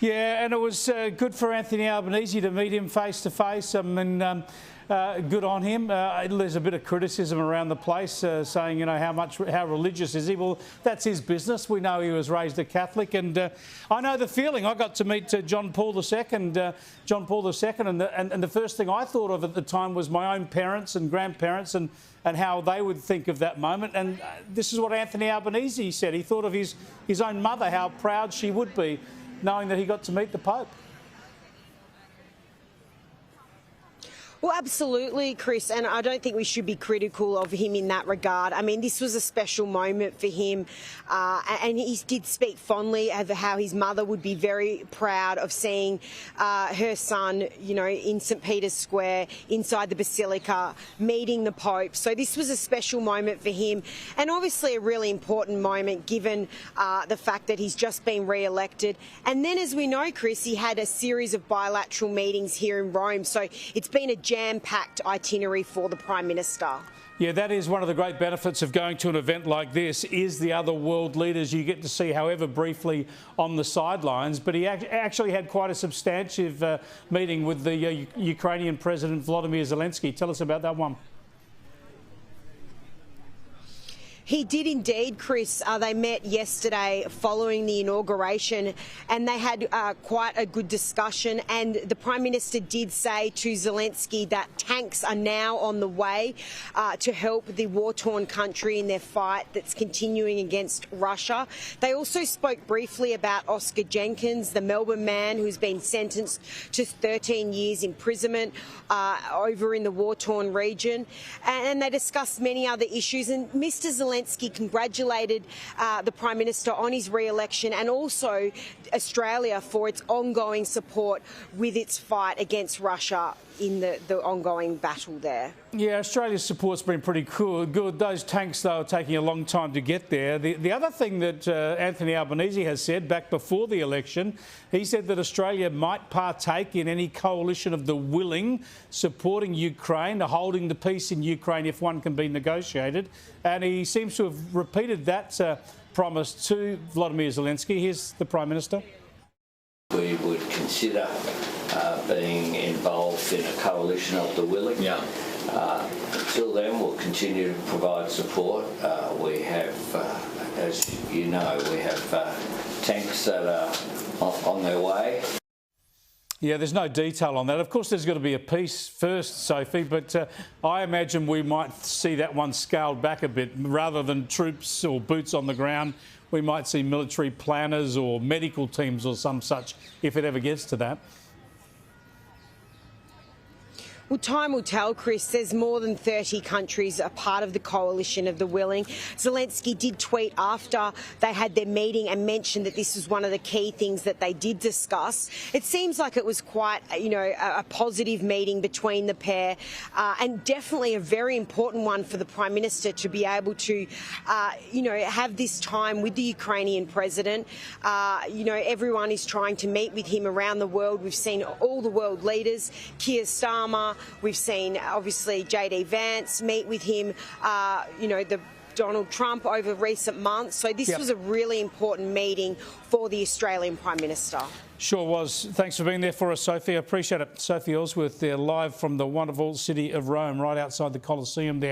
Yeah, and it was good for Anthony Albanese to meet him face to face. I mean, good on him. There's a bit of criticism around the place saying, you know, how religious is he? Well, that's his business. We know he was raised a Catholic, and I know the feeling. I got to meet John Paul II, and the first thing I thought of at the time was my own parents and grandparents and how they would think of that moment. And this is what Anthony Albanese said. He thought of his own mother, how proud she would be, knowing that he got to meet the Pope. Well, absolutely, Chris, and I don't think we should be critical of him in that regard. I mean, this was a special moment for him, and he did speak fondly of how his mother would be very proud of seeing her son, you know, in St Peter's Square, inside the Basilica, meeting the Pope. So this was a special moment for him, and obviously a really important moment given the fact that he's just been re-elected. And then, as we know, Chris, he had a series of bilateral meetings here in Rome, so it's been a jam-packed itinerary for the Prime Minister. Yeah, that is one of the great benefits of going to an event like this, is the other world leaders you get to see, however briefly, on the sidelines. But he actually had quite a substantive meeting with the Ukrainian President Volodymyr Zelensky. Tell us about that one. He did indeed, Chris. They met yesterday following the inauguration, and they had quite a good discussion. And the Prime Minister did say to Zelensky that tanks are now on the way to help the war-torn country in their fight that's continuing against Russia. They also spoke briefly about Oscar Jenkins, the Melbourne man who's been sentenced to 13 years imprisonment over in the war-torn region. And they discussed many other issues. And Mr. Zelensky congratulated the Prime Minister on his re-election, and also Australia for its ongoing support with its fight against Russia in the ongoing battle there. Yeah, Australia's support's been pretty good. Those tanks, though, are taking a long time to get there. The other thing that Anthony Albanese has said back before the election, he said that Australia might partake in any coalition of the willing, supporting Ukraine, holding the peace in Ukraine if one can be negotiated. And he seems to have repeated that promise to Volodymyr Zelensky. Here's the Prime Minister. We would consider being involved in a coalition of the willing. Yeah. Until then, we'll continue to provide support. We have, as you know, we have tanks that are on their way. Yeah, there's no detail on that. Of course, there's got to be a peace first, Sophie, but I imagine we might see that one scaled back a bit. Rather than troops or boots on the ground, we might see military planners or medical teams or some such, if it ever gets to that. Well, time will tell, Chris. There's more than 30 countries a part of the coalition of the willing. Zelensky did tweet after they had their meeting and mentioned that this was one of the key things that they did discuss. It seems like it was quite, you know, a positive meeting between the pair, and definitely a very important one for the Prime Minister to be able to, you know, have this time with the Ukrainian president. You know, everyone is trying to meet with him around the world. We've seen all the world leaders, Keir Starmer. We've seen, obviously, JD Vance meet with him, you know, the Donald Trump over recent months. So this was a really important meeting for the Australian Prime Minister. Sure was. Thanks for being there for us, Sophie. I appreciate it. Sophie Elsworth there, live from the wonderful city of Rome, right outside the Colosseum there.